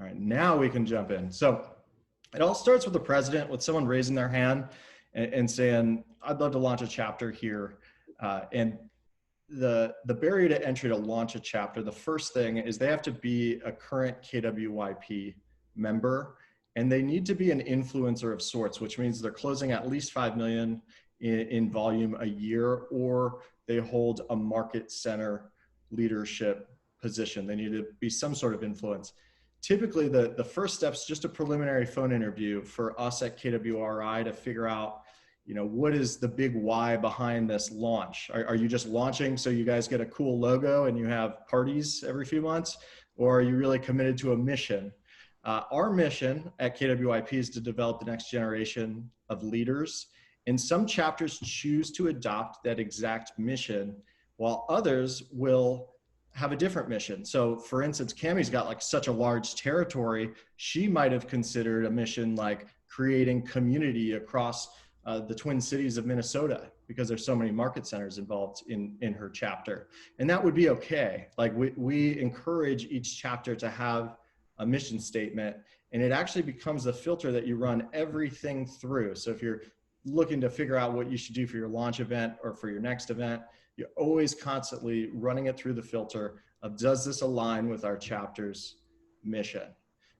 All right, now we can jump in. So it all starts with the president, with someone raising their hand and saying, I'd love to launch a chapter here. And the barrier to entry to launch a chapter, the first thing is they have to be a current KWYP member, and they need to be an influencer of sorts, which means they're closing at least 5 million in volume a year, or they hold a market center leadership position. They need to be some sort of influence. Typically, the first step is just a preliminary phone interview for us at KWRI to figure out, what is the big why behind this launch? Are you just launching so you guys get a cool logo and you have parties every few months? Or are you really committed to a mission? Our mission at KWYP is to develop the next generation of leaders. And some chapters choose to adopt that exact mission, while others will have a different mission. So for instance, Cammie's got like such a large territory, she might have considered a mission like creating community across the Twin Cities of Minnesota, because there's so many market centers involved in her chapter. And that would be okay. Like we encourage each chapter to have a mission statement, and it actually becomes the filter that you run everything through. So if you're looking to figure out what you should do for your launch event or for your next event, you're always constantly running it through the filter of, does this align with our chapter's mission?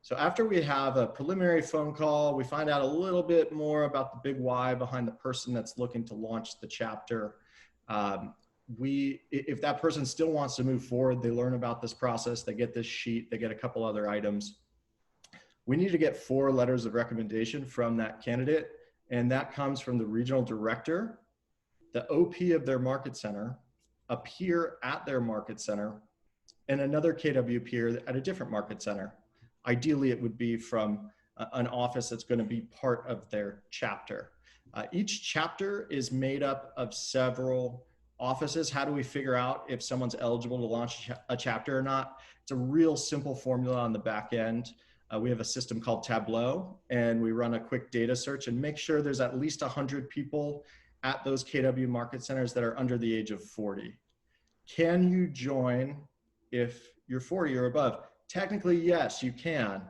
So after we have a preliminary phone call, we find out a little bit more about the big why behind the person that's looking to launch the chapter. If that person still wants to move forward, they learn about this process, they get this sheet, they get a couple other items. We need to get 4 letters of recommendation from that candidate, and that comes from the regional director, the OP of their market center, a peer at their market center, and another KW peer at a different market center. Ideally, it would be from an office that's going to be part of their chapter. Each chapter is made up of several offices. How do we figure out if someone's eligible to launch a chapter or not? It's a real simple formula on the back end. We have a system called Tableau, and we run a quick data search and make sure there's at least 100 people at those KW market centers that are under the age of 40. Can you join if you're 40 or above? Technically, yes, you can.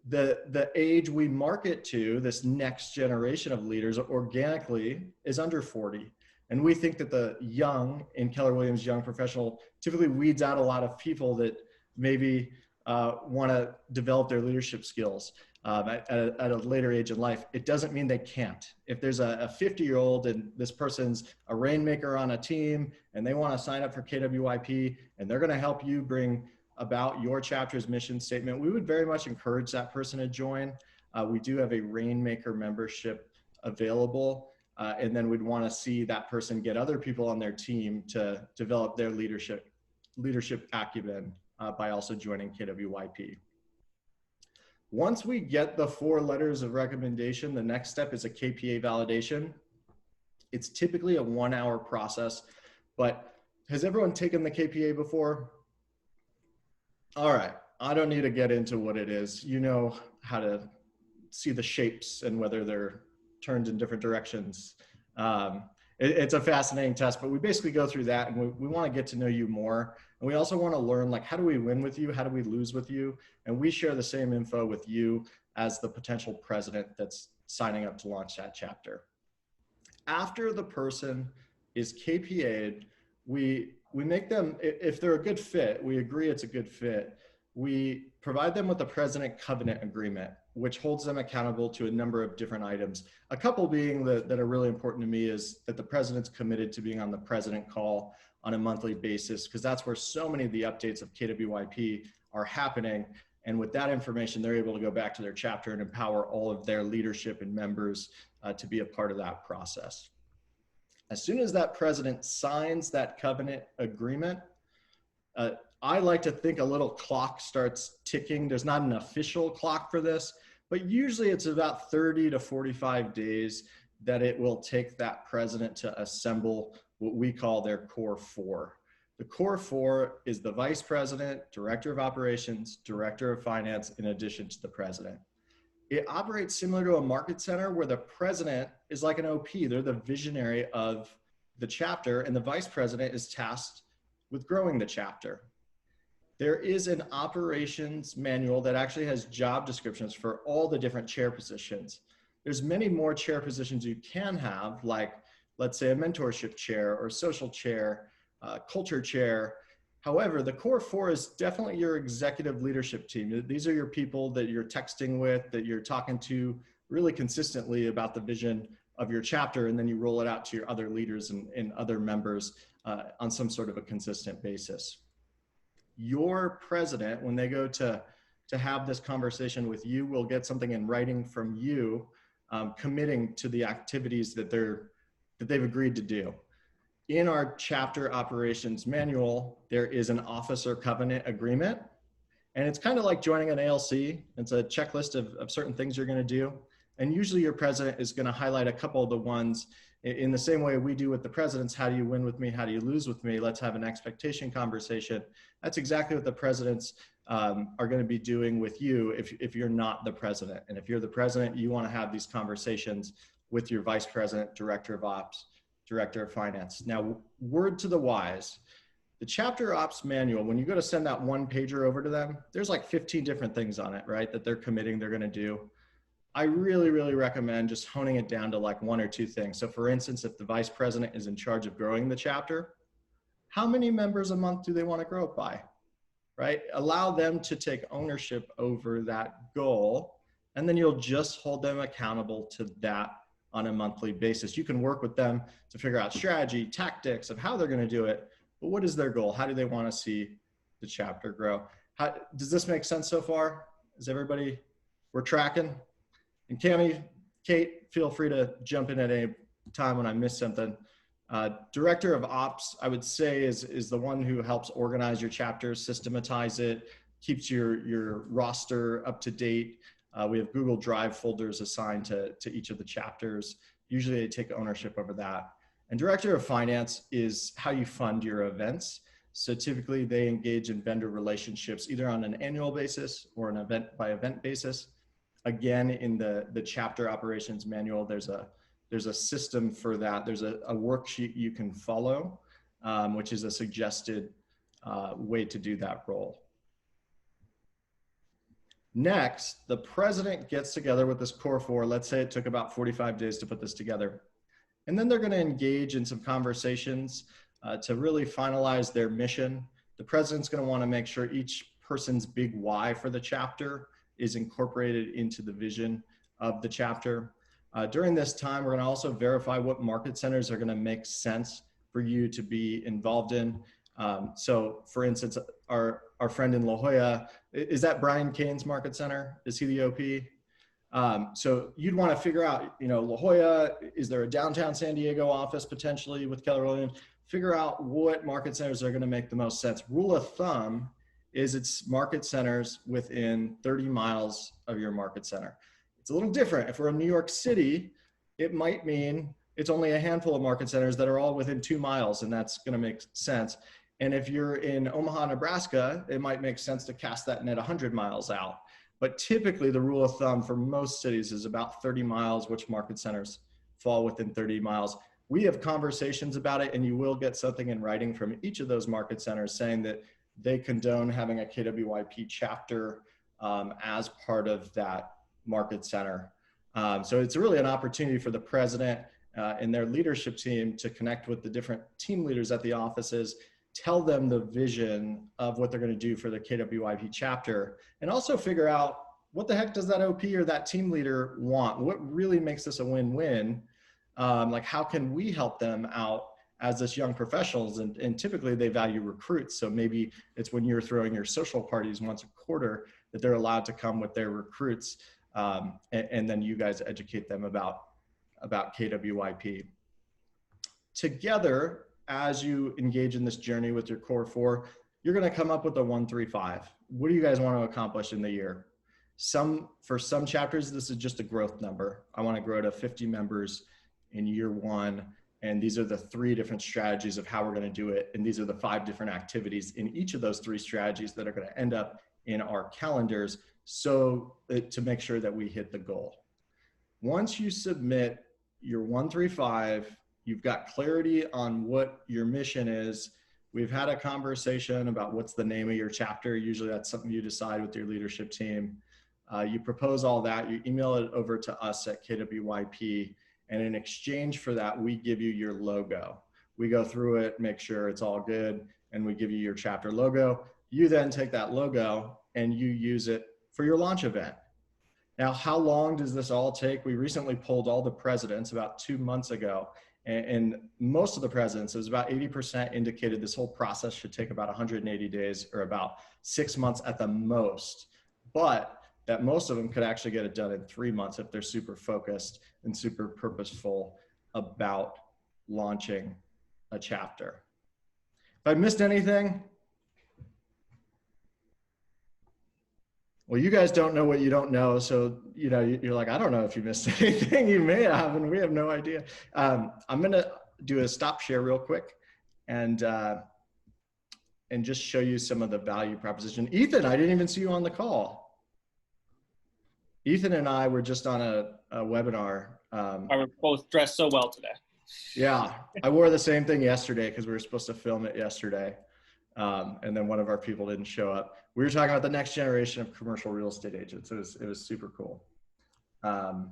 The age we market to, this next generation of leaders organically, is under 40. And we think that the young in Keller Williams Young Professional typically weeds out a lot of people that maybe want to develop their leadership skills at a later age in life. It doesn't mean they can't. If there's a 50-year-old and this person's a rainmaker on a team and they want to sign up for KWYP and they're going to help you bring about your chapter's mission statement, we would very much encourage that person to join. We do have a rainmaker membership available, and then we'd want to see that person get other people on their team to develop their leadership acumen by also joining KWYP. Once we get the 4 letters of recommendation, the next step is a KPA validation. It's typically a 1-hour process, but has everyone taken the KPA before? All right, I don't need to get into what it is. You know how to see the shapes and whether they're turned in different directions. It's a fascinating test, but we basically go through that, and we want to get to know you more. And we also want to learn, like, how do we win with you? How do we lose with you? And we share the same info with you as the potential president that's signing up to launch that chapter. After the person is KPA'd, we make them, if they're a good fit, we agree it's a good fit, we provide them with the President Covenant Agreement, which holds them accountable to a number of different items. A couple being that are really important to me is that the president's committed to being on the president call on a monthly basis, because that's where so many of the updates of KWYP are happening. And with that information, they're able to go back to their chapter and empower all of their leadership and members to be a part of that process. As soon as that president signs that covenant agreement, I like to think a little clock starts ticking. There's not an official clock for this, but usually it's about 30 to 45 days that it will take that president to assemble what we call their core 4. The core 4 is the vice president, director of operations, director of finance, in addition to the president. It operates similar to a market center where the president is like an OP. They're the visionary of the chapter, and the vice president is tasked with growing the chapter. there is an operations manual that actually has job descriptions for all the different chair positions. There's many more chair positions you can have, like, let's say, a mentorship chair or social chair, culture chair. However, the core four is definitely your executive leadership team. These are your people that you're texting with, that you're talking to really consistently about the vision of your chapter, and then you roll it out to your other leaders and other members on some sort of a consistent basis. Your president, when they go to have this conversation with you, will get something in writing from you, committing to the activities that they've agreed to do. In our chapter operations manual, there is an officer covenant agreement, and it's kind of like joining an ALC. It's a checklist of certain things you're going to do. And usually your president is going to highlight a couple of the ones in the same way we do with the presidents. How do you win with me? How do you lose with me? Let's have an expectation conversation. That's exactly what the presidents are going to be doing with you if you're not the president. And if you're the president, you want to have these conversations with your vice president, director of ops, director of finance. Now, word to the wise, the chapter ops manual, when you go to send that one pager over to them, there's like 15 different things on it, right? That they're committing, they're going to do. I really, really recommend just honing it down to like one or two things. So for instance, if the vice president is in charge of growing the chapter, how many members a month do they want to grow it by, right? Allow them to take ownership over that goal, and then you'll just hold them accountable to that on a monthly basis. You can work with them to figure out strategy, tactics of how they're going to do it, but what is their goal? How do they want to see the chapter grow? Does this make sense so far? Is everybody, we're tracking? And Cami, Kate, feel free to jump in at any time when I miss something. Director of Ops, I would say, is the one who helps organize your chapter, systematize it, keeps your roster up to date. We have Google Drive folders assigned to each of the chapters. Usually they take ownership over that. And Director of Finance is how you fund your events. So typically they engage in vendor relationships either on an annual basis or an event by event basis. Again, in the chapter operations manual, there's a system for that. There's a worksheet you can follow, which is a suggested way to do that role. Next, the president gets together with this core four. Let's say it took about 45 days to put this together. And then they're going to engage in some conversations to really finalize their mission. The president's going to want to make sure each person's big why for the chapter is incorporated into the vision of the chapter. During this time, we're going to also verify what market centers are going to make sense for you to be involved in. So for instance, our friend in La Jolla, is that Brian Kane's market center? Is he the OP? So you'd want to figure out, La Jolla, is there a downtown San Diego office potentially with Keller Williams? Figure out what market centers are going to make the most sense. Rule of thumb is it's market centers within 30 miles of your market center. It's a little different. If we're in New York City, it might mean it's only a handful of market centers that are all within 2 miles, and that's going to make sense. And if you're in Omaha, Nebraska, it might make sense to cast that net 100 miles out. But typically the rule of thumb for most cities is about 30 miles, which market centers fall within 30 miles. We have conversations about it, and you will get something in writing from each of those market centers saying that they condone having a KWYP chapter as part of that market center. So it's really an opportunity for the president and their leadership team to connect with the different team leaders at the offices, tell them the vision of what they're going to do for the KWYP chapter, and also figure out what the heck does that OP or that team leader want? What really makes this a win-win? Like, how can we help them out as this young professionals? And typically they value recruits. So maybe it's when you're throwing your social parties once a quarter that they're allowed to come with their recruits. And then you guys educate them about KWYP. Together, as you engage in this journey with your core four, you're going to come up with a 135. What do you guys want to accomplish in the year? For some chapters, this is just a growth number. I want to grow to 50 members in year one. And these are the 3 different strategies of how we're going to do it. And these are the 5 different activities in each of those 3 strategies that are going to end up in our calendars, so to make sure that we hit the goal. Once you submit your 135, you've got clarity on what your mission is. We've had a conversation about what's the name of your chapter. Usually that's something you decide with your leadership team. You propose all that, you email it over to us at KWYP, and in exchange for that, we give you your logo. We go through it, make sure it's all good, and we give you your chapter logo. You then take that logo and you use it for your launch event. Now, how long does this all take? We recently polled all the presidents about 2 months ago, and most of the presidents, it was about 80%, indicated this whole process should take about 180 days or about 6 months at the most, but that most of them could actually get it done in 3 months if they're super focused and super purposeful about launching a chapter. If I missed anything, well, you guys don't know what you don't know. So, you know, you're like, I don't know if you missed anything. You may have, and we have no idea. I'm going to do a stop share real quick and just show you some of the value proposition. Ethan, I didn't even see you on the call. Ethan and I were just on a webinar. I were both dressed so well today. Yeah, I wore the same thing yesterday because we were supposed to film it yesterday. And then one of our people didn't show up. We were talking about the next generation of commercial real estate agents. It was super cool. All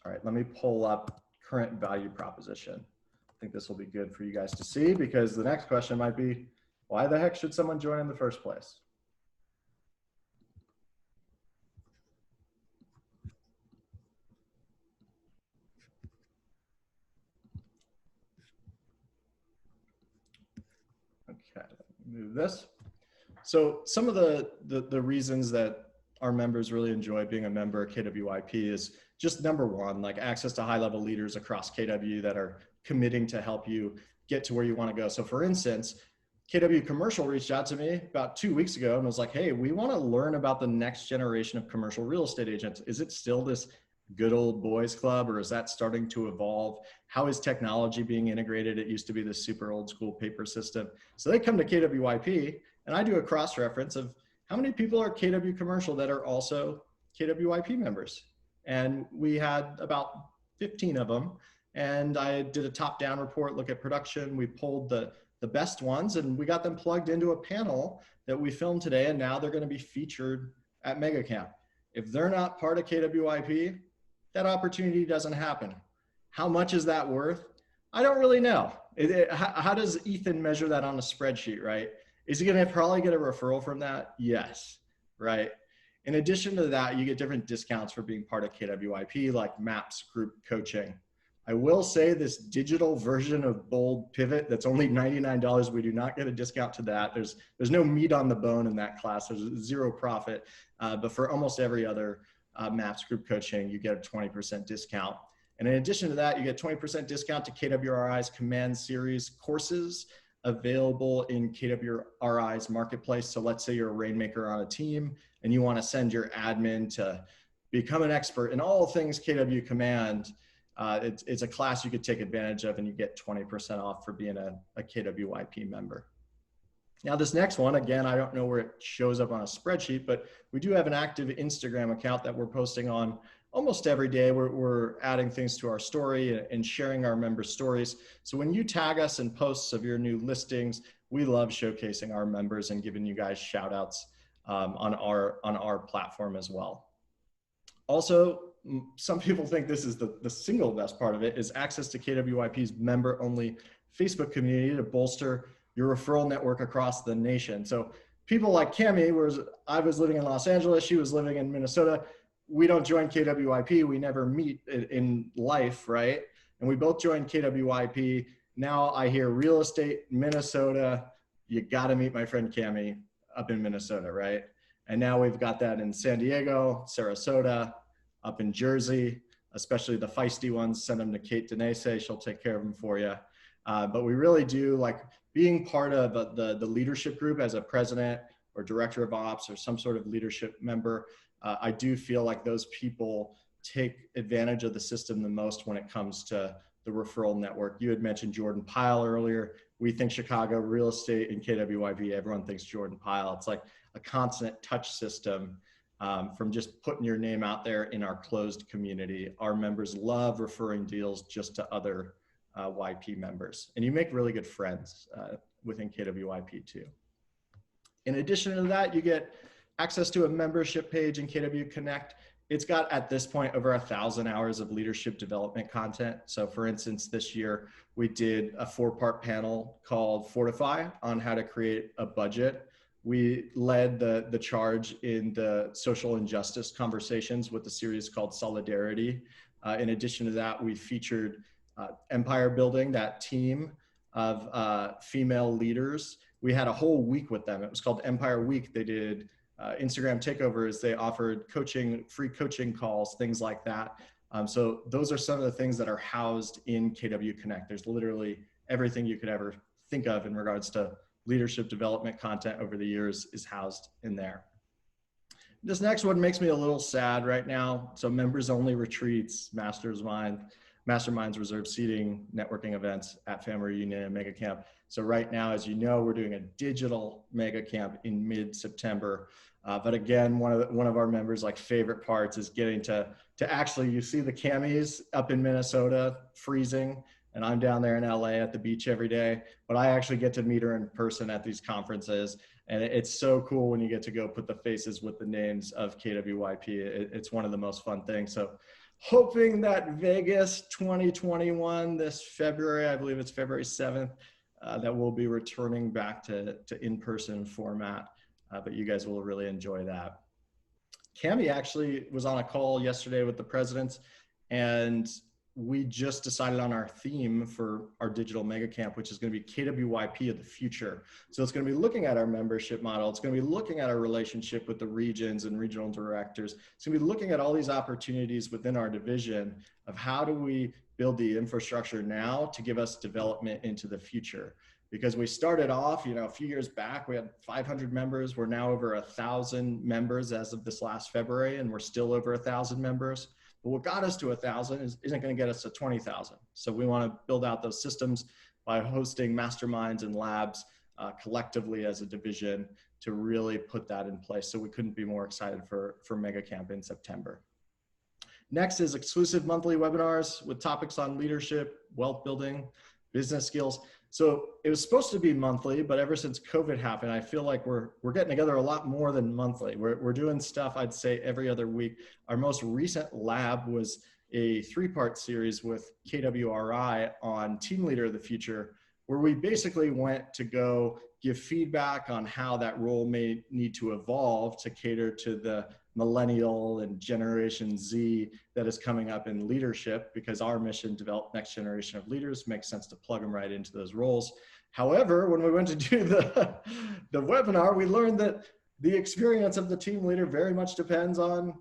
right, let me pull up current value proposition. I think this will be good for you guys to see because the next question might be, why the heck should someone join in the first place? Okay, move this. So some of the reasons that our members really enjoy being a member of KWYP is just number one, like access to high-level leaders across KW that are committing to help you get to where you want to go. So for instance, KW Commercial reached out to me about 2 weeks ago and was like, hey, we want to learn about the next generation of commercial real estate agents. Is it still this good old boys club, or is that starting to evolve? How is technology being integrated? It used to be this super old school paper system. So they come to KWYP and I do a cross-reference of how many people are KW Commercial that are also KWYP members. And we had about 15 of them. And I did a top-down report, look at production. We pulled the best ones and we got them plugged into a panel that we filmed today. And now they're going to be featured at MegaCamp. If they're not part of KWYP, that opportunity doesn't happen. How much is that worth? I don't really know. How does Ethan measure that on a spreadsheet, right? Is he going to probably get a referral from that? Yes, right? In addition to that, you get different discounts for being part of KWYP, like MAPS group coaching. I will say this digital version of Bold Pivot, that's only $99. We do not get a discount to that. There's no meat on the bone in that class. There's zero profit. But for almost every other MAPS group coaching, you get a 20% discount. And in addition to that, you get 20% discount to KWRI's Command Series courses available in KWRI's marketplace. So let's say you're a rainmaker on a team and you want to send your admin to become an expert in all things KW Command. It's a class you could take advantage of and you get 20% off for being a KWYP member. Now this next one, again, I don't know where it shows up on a spreadsheet, but we do have an active Instagram account that we're posting on almost every day. We're adding things to our story and sharing our members' stories. So when you tag us in posts of your new listings, we love showcasing our members and giving you guys shout outs on our platform as well. Also, some people think this is the single best part of it is access to KWYP's member-only Facebook community to bolster your referral network across the nation. So people like Cami, whereas I was living in Los Angeles, she was living in Minnesota. We don't join KWYP. We never meet in life, right? And we both joined KWYP. Now I hear real estate, Minnesota. You got to meet my friend Cami up in Minnesota, right? And now we've got that in San Diego, Sarasota, up in Jersey, especially the feisty ones. Send them to Kate Denese. She'll take care of them for you. But we really do like being part of the leadership group as a president or director of ops or some sort of leadership member. I do feel like those people take advantage of the system the most when it comes to the referral network. You had mentioned Jordan Pyle earlier. We think Chicago real estate and KWYP, everyone thinks Jordan Pyle. It's like a constant touch system from just putting your name out there in our closed community. Our members love referring deals just to other YP members, and you make really good friends within KWYP too. In addition to that, you get access to a membership page in KW Connect. It's got, at this point, over 1,000 hours of leadership development content. So for instance, this year, we did a 4-part panel called Fortify on how to create a budget. We led the charge in the social injustice conversations with the series called Solidarity. In addition to that, we featured Empire Building, that team of female leaders. We had a whole week with them. It was called Empire Week. They did Instagram takeovers. They offered coaching, free coaching calls, things like that. So those are some of the things that are housed in KW Connect. There's literally everything you could ever think of in regards to leadership development content over the years is housed in there. This next one makes me a little sad right now. So members only retreats, masterminds, reserved seating, networking events at Family Reunion and Mega Camp. So right now, as you know, we're doing a digital Mega Camp in mid-September. But again, one of our members' favorite parts is getting to actually, you see the camis up in Minnesota freezing, and I'm down there in LA at the beach every day, but I actually get to meet her in person at these conferences. And it's so cool when you get to go put the faces with the names of KWYP. It's one of the most fun things. So hoping that Vegas 2021, this February, I believe it's February 7th, that we'll be returning back to in-person format, but you guys will really enjoy that. Cami actually was on a call yesterday with the presidents, and we just decided on our theme for our digital mega camp, which is going to be KWYP of the future. So it's going to be looking at our membership model. It's going to be looking at our relationship with the regions and regional directors. It's going to be looking at all these opportunities within our division of how do we build the infrastructure now to give us development into the future. Because we started off, a few years back, we had 500 members. We're now over 1,000 members as of this last February, and we're still over 1,000 members. But what got us to 1,000 isn't going to get us to 20,000. So we want to build out those systems by hosting masterminds and labs collectively as a division to really put that in place. So we couldn't be more excited for Mega Camp in September. Next is exclusive monthly webinars with topics on leadership, wealth building, business skills. So it was supposed to be monthly, but ever since COVID happened, I feel like we're getting together a lot more than monthly. We're doing stuff, I'd say, every other week. Our most recent lab was a 3-part series with KWRI on Team Leader of the Future, where we basically went to go give feedback on how that role may need to evolve to cater to the millennial and Generation Z that is coming up in leadership, because our mission, develop next generation of leaders, makes sense to plug them right into those roles. However, when we went to do the webinar, we learned that the experience of the team leader very much depends on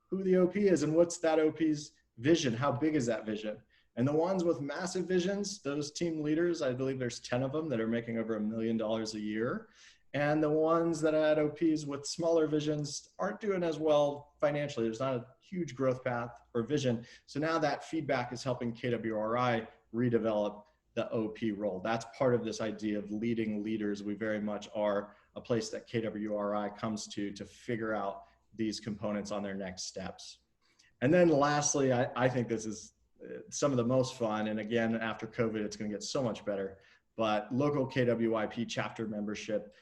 who the OP is and what's that OP's vision. How big is that vision? And the ones with massive visions, those team leaders, I believe there's 10 of them that are making over $1 million a year. And the ones that had OPs with smaller visions aren't doing as well financially. There's not a huge growth path or vision. So now that feedback is helping KWRI redevelop the OP role. That's part of this idea of leading leaders. We very much are a place that KWRI comes to figure out these components on their next steps. And then lastly, I think this is some of the most fun. And again, after COVID, it's going to get so much better. But local KWYP chapter membership,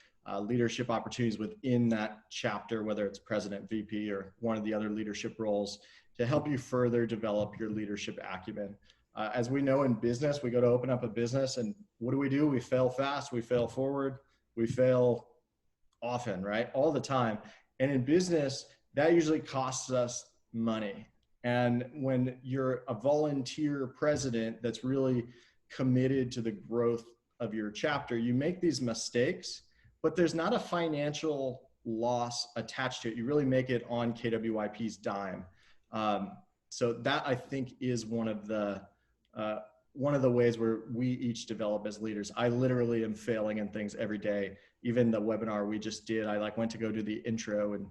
leadership opportunities within that chapter, whether it's president, VP, or one of the other leadership roles, to help you further develop your leadership acumen. As we know in business, we go to open up a business, and what do? We fail fast, we fail forward, we fail often, right? All the time. And in business, that usually costs us money. And when you're a volunteer president that's really committed to the growth of your chapter, you make these mistakes, but there's not a financial loss attached to it. You really make it on KWYP's dime. So that, I think, is one of the ways where we each develop as leaders. I literally am failing in things every day. Even the webinar we just did, I went to go do the intro and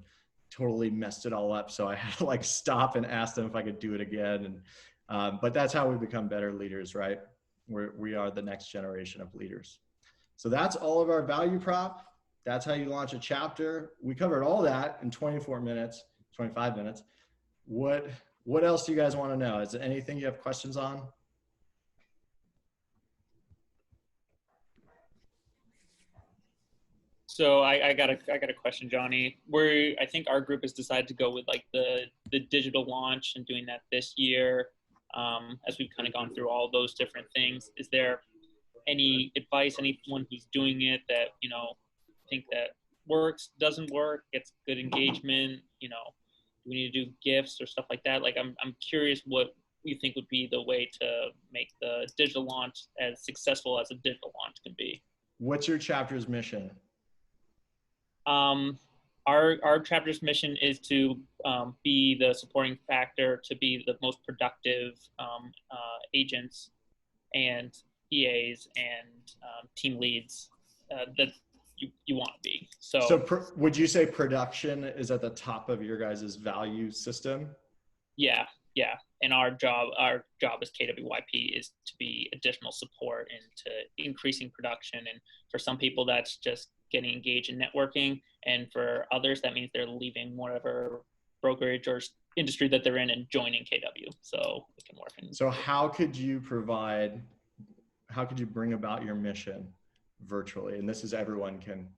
totally messed it all up. So I had to stop and ask them if I could do it again. And but that's how we become better leaders, right? We are the next generation of leaders. So that's all of our value prop. That's how you launch a chapter. We covered all that in 24 minutes, 25 minutes. What else do you guys want to know? Is there anything you have questions on? So I got a question, Johnny. I think our group has decided to go with like the digital launch and doing that this year. As we've kind of gone through all those different things, is there any advice, anyone who's doing it that think that works, doesn't work, gets good engagement? Do we need to do gifts or stuff like that? Like I'm curious what you think would be the way to make the digital launch as successful as a digital launch can be. What's your chapter's mission? Our chapter's mission is to be the supporting factor, to be the most productive agents and EAs and team leads that you want to be. So would you say production is at the top of your guys' value system? Yeah. And our job as KWYP is to be additional support into increasing production. And for some people, that's just getting engaged in networking. And for others, that means they're leaving whatever brokerage or industry that they're in and joining KW. So it can work. So how could you bring about your mission virtually? And this is everyone can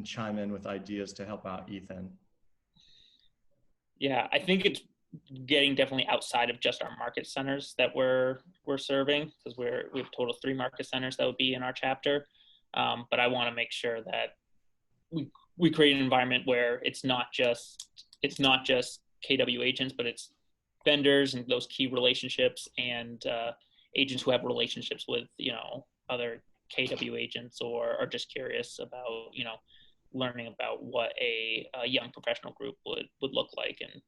chime in with ideas to help out Ethan. Yeah, I think it's getting definitely outside of just our market centers that we're serving, because we have a total of 3 market centers that would be in our chapter. But I want to make sure that we create an environment where it's not just KW agents, but it's vendors and those key relationships and agents who have relationships with other KW agents or are just curious about learning about what a young professional group would look like. And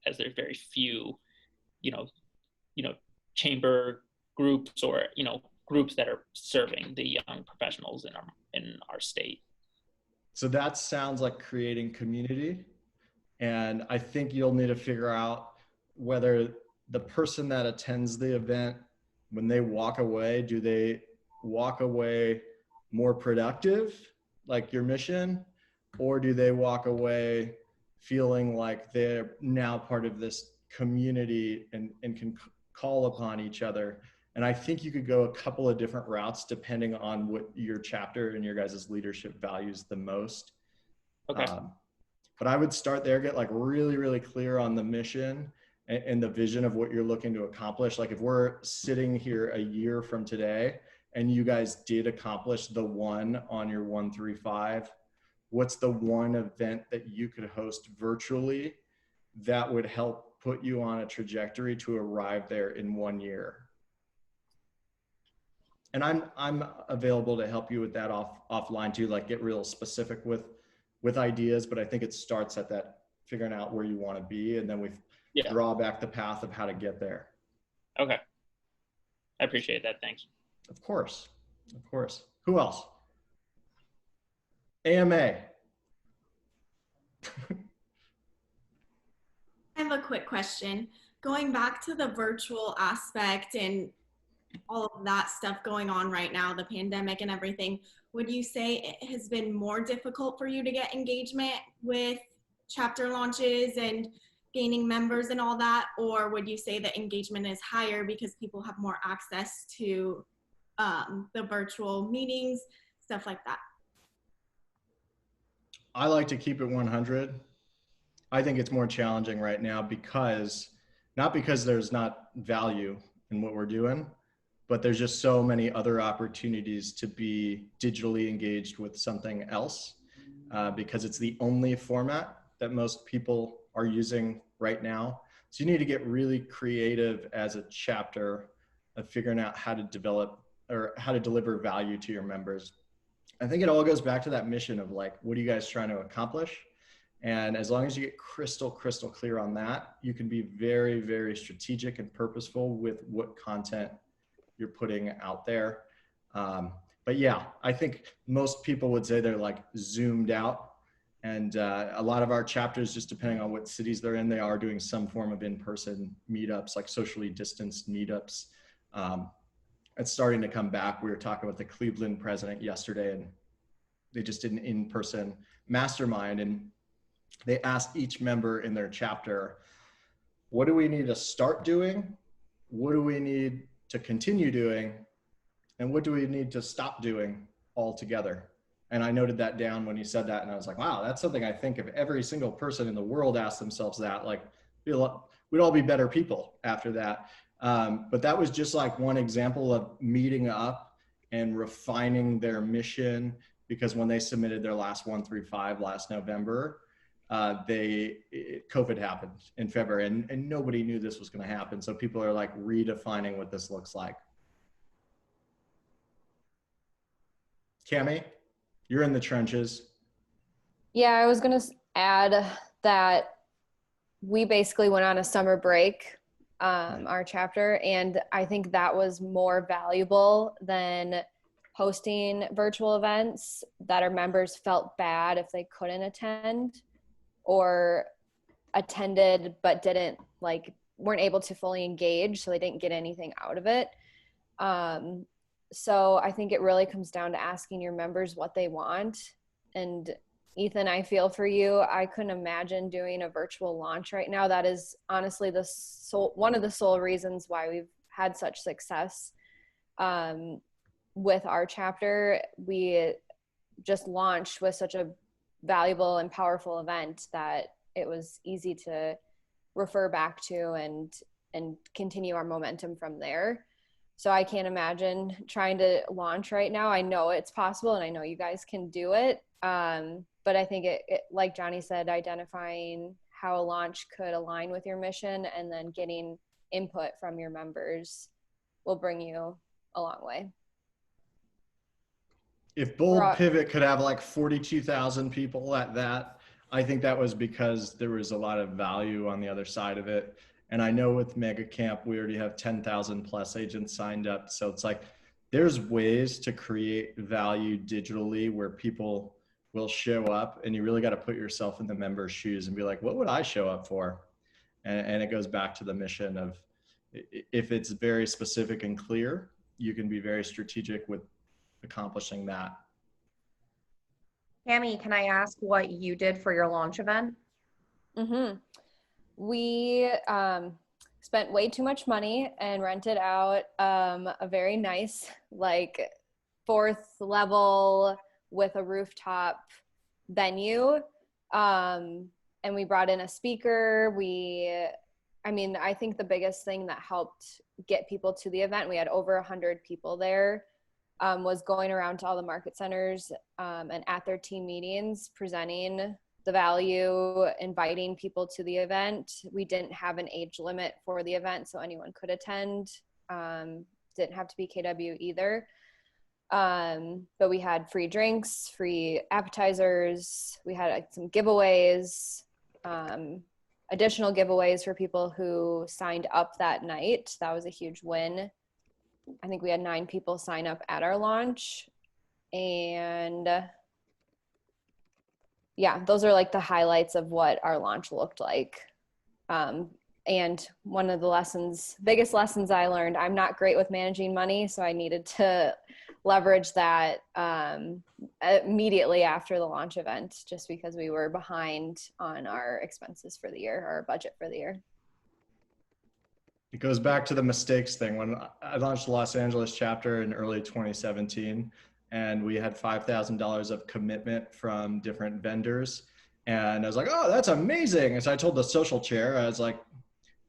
as there's very few chamber groups or groups that are serving the young professionals in our state. So that sounds like creating community. And I think you'll need to figure out whether the person that attends the event, when they walk away, do they walk away more productive, like your mission, or do they walk away feeling like they're now part of this community and can call upon each other? And I think you could go a couple of different routes depending on what your chapter and your guys' leadership values the most. Okay. But I would start there, get like really, really clear on the mission and the vision of what you're looking to accomplish. Like if we're sitting here a year from today and you guys did accomplish the one on your 135, what's the one event that you could host virtually that would help put you on a trajectory to arrive there in 1 year? And I'm available to help you with that offline too, like get real specific with ideas, but I think it starts at that figuring out where you want to be, and then we draw back the path of how to get there. Okay. I appreciate that. Thanks. Of course. Who else? AMA. I have a quick question. Going back to the virtual aspect and all of that stuff going on right now, the pandemic and everything, would you say it has been more difficult for you to get engagement with chapter launches and gaining members and all that? Or would you say that engagement is higher because people have more access to the virtual meetings, stuff like that? I like to keep it 100. I think it's more challenging right now not because there's not value in what we're doing, but there's just so many other opportunities to be digitally engaged with something else because it's the only format that most people are using right now. So you need to get really creative as a chapter of figuring out how to develop or how to deliver value to your members. I think it all goes back to that mission of like, what are you guys trying to accomplish? And as long as you get crystal clear on that, you can be very, very strategic and purposeful with what content you're putting out there. But yeah, I think most people would say they're like zoomed out. And a lot of our chapters, just depending on what cities they're in, they are doing some form of in-person meetups, like socially distanced meetups. It's starting to come back. We were talking with the Cleveland president yesterday, and they just did an in-person mastermind. And they asked each member in their chapter, what do we need to start doing? What do we need to continue doing? And what do we need to stop doing altogether? And I noted that down when you said that. And I was like, wow, that's something I think if every single person in the world asked themselves that, like, we'd all be better people after that. But that was just like one example of meeting up and refining their mission, because when they submitted their last 135 last November, COVID happened in February, and nobody knew this was going to happen. So people are like redefining what this looks like. Cami, you're in the trenches. Yeah, I was going to add that we basically went on a summer break, our chapter, and I think that was more valuable than hosting virtual events that our members felt bad if they couldn't attend, or attended but weren't able to fully engage, so they didn't get anything out of it. So I think it really comes down to asking your members what they want. And Ethan, I feel for you. I couldn't imagine doing a virtual launch right now. That is honestly one of the sole reasons why we've had such success with our chapter. We just launched with such a valuable and powerful event that it was easy to refer back to and continue our momentum from there. So I can't imagine trying to launch right now. I know it's possible, and I know you guys can do it. But I think it, like Johnny said, identifying how a launch could align with your mission and then getting input from your members will bring you a long way. If Bold Pivot could have like 42,000 people at that, I think that was because there was a lot of value on the other side of it. And I know with Mega Camp, we already have 10,000 plus agents signed up. So it's like, there's ways to create value digitally where people will show up, and you really got to put yourself in the member's shoes and be like, what would I show up for? And it goes back to the mission of, if it's very specific and clear, you can be very strategic with accomplishing that. Cami, can I ask what you did for your launch event? Mm-hmm. We spent way too much money and rented out a very nice, like, 4th level with a rooftop venue. And we brought in a speaker. I think the biggest thing that helped get people to the event, we had over 100 people there, was going around to all the market centers and at their team meetings, presenting the value, inviting people to the event. We didn't have an age limit for the event, so anyone could attend. Didn't have to be KW either. But we had free drinks, free appetizers. We had some giveaways, additional giveaways for people who signed up that night. That was a huge win. I think we had 9 people sign up at our launch. And yeah, those are like the highlights of what our launch looked like. And one of the biggest lessons I learned, I'm not great with managing money, so I needed to leverage that immediately after the launch event, just because we were behind on our expenses for the year, our budget for the year. It goes back to the mistakes thing. When I launched the Los Angeles chapter in early 2017, and we had $5,000 of commitment from different vendors. And I was like, oh, that's amazing. And so I told the social chair, I was like,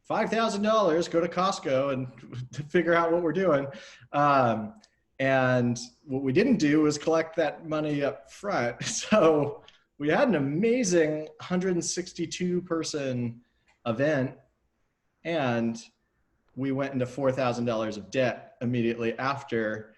$5,000, go to Costco and figure out what we're doing. And what we didn't do was collect that money up front. So we had an amazing 162 person event, and we went into $4,000 of debt immediately after,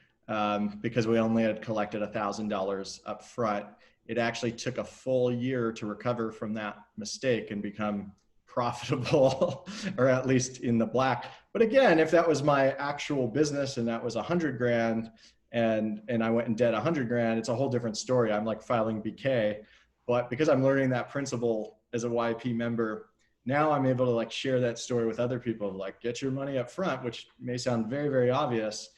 because we only had collected $1,000 up front. It actually took a full year to recover from that mistake and become profitable, or at least in the black. But again, if that was my actual business and that was $100,000 and I went in debt $100,000, it's a whole different story. I'm like filing BK. But because I'm learning that principle as a YP member, now I'm able to like share that story with other people, like get your money up front, which may sound very, very obvious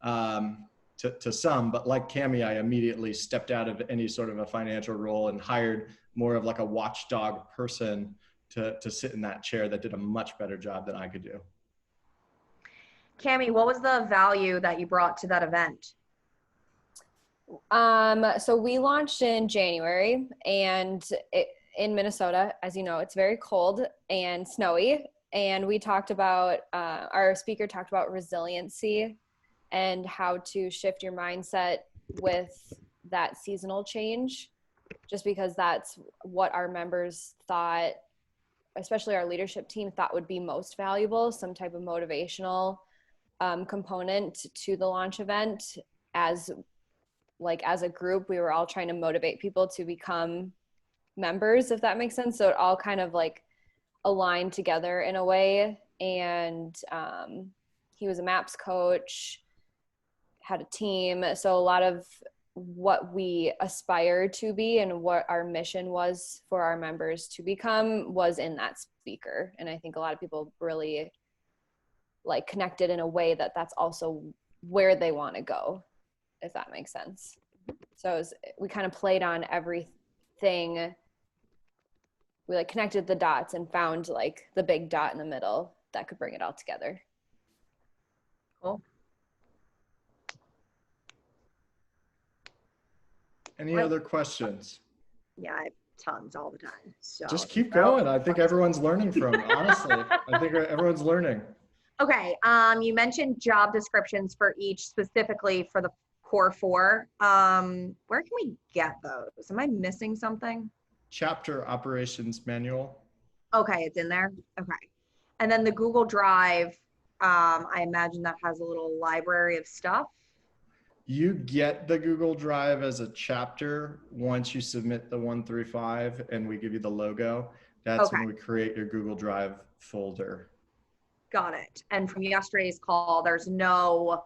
to some, but like Cami, I immediately stepped out of any sort of a financial role and hired more of like a watchdog person to sit in that chair that did a much better job than I could do. Cami, what was the value that you brought to that event? So we launched in January, and in Minnesota, as you know, it's very cold and snowy. And we talked about, our speaker talked about resiliency and how to shift your mindset with that seasonal change, just because that's what our members thought, especially our leadership team, thought would be most valuable, some type of motivational component to the launch event. As a group, we were all trying to motivate people to become members, if that makes sense. So it all kind of like aligned together in a way. And he was a MAPS coach, had a team. So a lot of what we aspire to be and what our mission was for our members to become was in that speaker. And I think a lot of people really like connected in a way that that's also where they want to go, if that makes sense. So we kind of played on everything. We like connected the dots and found like the big dot in the middle that could bring it all together. Cool. Any other questions? Yeah, I have tons all the time. So Just keep going. I think everyone's learning from it, honestly. I think everyone's learning. Okay. You mentioned job descriptions for each, specifically for the core four. Where can we get those? Am I missing something? Chapter operations manual. Okay, it's in there. Okay. And then the Google Drive, I imagine that has a little library of stuff. You get the Google Drive as a chapter once you submit the 135 and we give you the logo. That's Okay. when we create your Google Drive folder. Got it. And from yesterday's call, there's no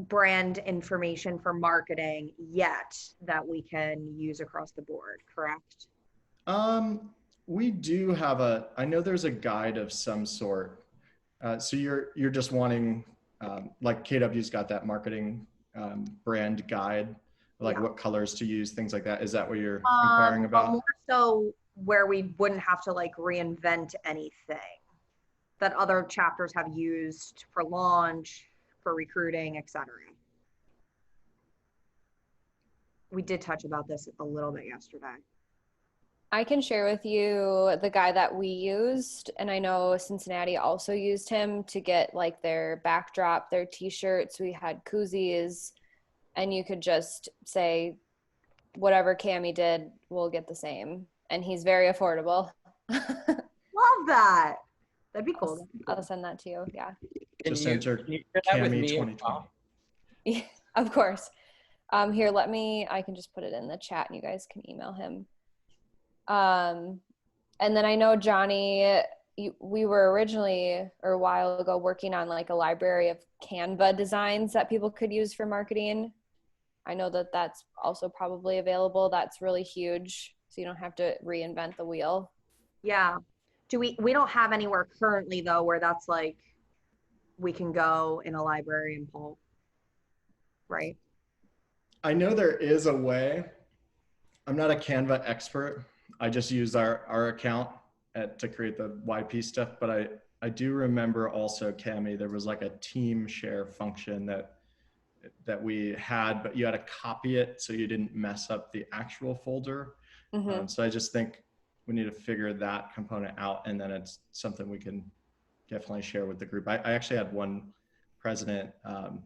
brand information for marketing yet that we can use across the board, correct? We do have I know there's a guide of some sort. So you're just wanting, like KW's got that marketing brand guide, like what colors to use, things like that. Is that what you're inquiring about? More so where we wouldn't have to like reinvent anything that other chapters have used for launch, for recruiting, etc. We did touch about this a little bit yesterday. I can share with you the guy that we used, and I know Cincinnati also used him to get like their backdrop, their t-shirts. We had koozies, and you could just say whatever Cami did, we'll get the same. And he's very affordable. Love that. That'd be cool. I'll send that to you. Yeah. Just enter can you share that with Cami me as 2020. well? Yeah, of course. Here, I can just put it in the chat and you guys can email him. And then I know Johnny, we were originally, or a while ago, working on like a library of Canva designs that people could use for marketing. I know that that's also probably available. That's really huge. So you don't have to reinvent the wheel. Yeah. We don't have anywhere currently though, where that's like, we can go in a library and pull, right? I know there is a way. I'm not a Canva expert. I just use our account to create the YP stuff, but I do remember also, Cami, there was like a team share function that we had, but you had to copy it so you didn't mess up the actual folder. Mm-hmm. So I just think we need to figure that component out, and then it's something we can definitely share with the group. I actually had one president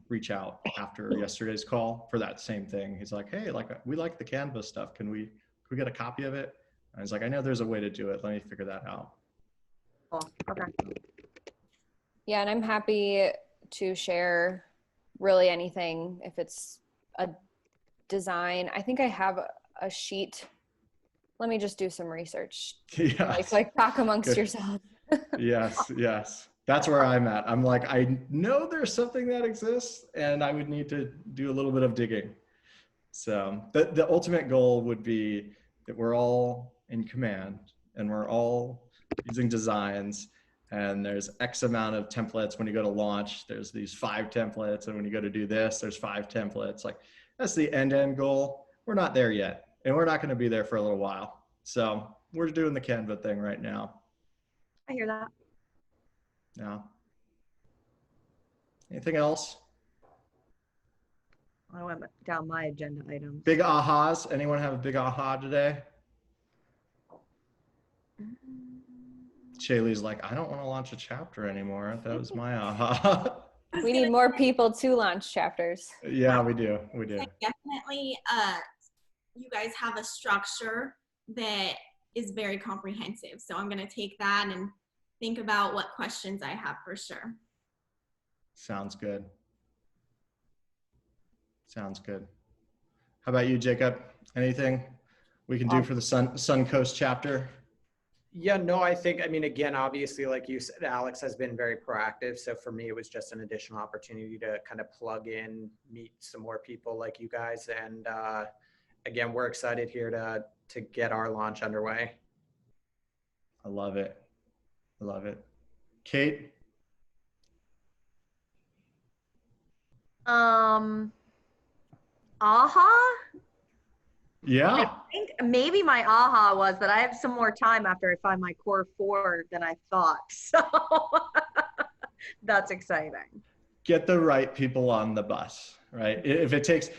reach out after yesterday's call for that same thing. He's like, hey, we like the Canva stuff. Can we get a copy of it? And I was like, I know there's a way to do it. Let me figure that out. Cool. Okay. Yeah, and I'm happy to share really anything if it's a design. I think I have a sheet. Let me just do some research. Yes. Like talk amongst Good. yourselves. Yes. That's where I'm at. I'm like, I know there's something that exists and I would need to do a little bit of digging. So the ultimate goal would be that we're all in command and we're all using designs, and there's X amount of templates. When you go to launch, there's these 5 templates. And when you go to do this, there's 5 templates. Like that's the end goal. We're not there yet. And we're not going to be there for a little while. So we're doing the Canva thing right now. I hear that. Yeah. Anything else? I went down my agenda items. Big ahas. Anyone have a big aha today? Shaylee's like, I don't want to launch a chapter anymore. That was my aha. We need more people to launch chapters. Yeah, we do. We do. Definitely, you guys have a structure that is very comprehensive. So I'm going to take that and think about what questions I have for sure. Sounds good. Sounds good. How about you, Jacob? Anything we can do for the Suncoast chapter? Yeah, no, I think, I mean, again, obviously, like you said, Alex has been very proactive. So for me, it was just an additional opportunity to kind of plug in, meet some more people like you guys. And again, we're excited here to get our launch underway. I love it. I love it. Kate? Aha? Yeah. I think maybe my aha was that I have some more time after I find my core 4 than I thought. So that's exciting. Get the right people on the bus, right? If it takes,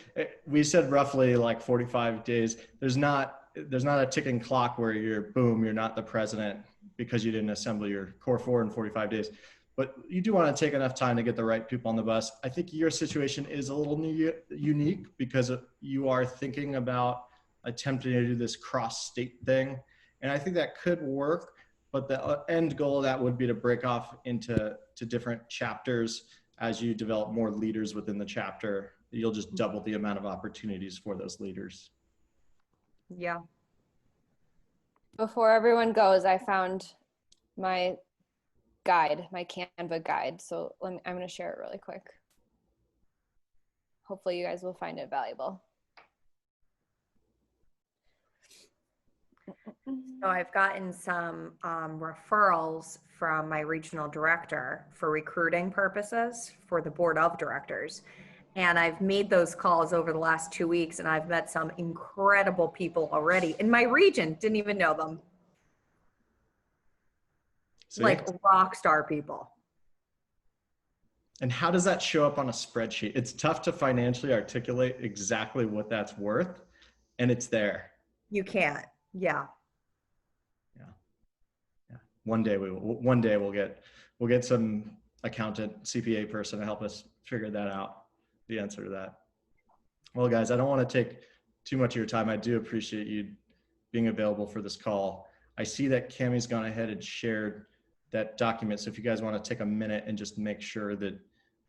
we said roughly like 45 days, there's not a ticking clock where you're not the president because you didn't assemble your core 4 in 45 days. But you do want to take enough time to get the right people on the bus. I think your situation is a little unique because you are thinking about attempting to do this cross-state thing. And I think that could work, but the end goal of that would be to break off into different chapters. As you develop more leaders within the chapter, you'll just double the amount of opportunities for those leaders. Yeah. Before everyone goes, I found my guide, my Canva guide. So I'm going to share it really quick. Hopefully you guys will find it valuable. So I've gotten some referrals from my regional director for recruiting purposes for the board of directors. And I've made those calls over the last 2 weeks, and I've met some incredible people already in my region. Didn't even know them. See? Like rock star people. And how does that show up on a spreadsheet? It's tough to financially articulate exactly what that's worth, and it's there. You can't. Yeah. One day we'll get some accountant, CPA person to help us figure that out, the answer to that. Well, guys, I don't want to take too much of your time. I do appreciate you being available for this call. I see that Cammie's gone ahead and shared that document. So if you guys want to take a minute and just make sure that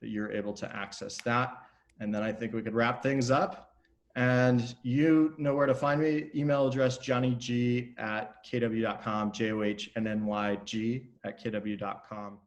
you're able to access that. And then I think we could wrap things up. And you know where to find me. Email address johnnyg@kw.com, JOHNNYG@kw.com.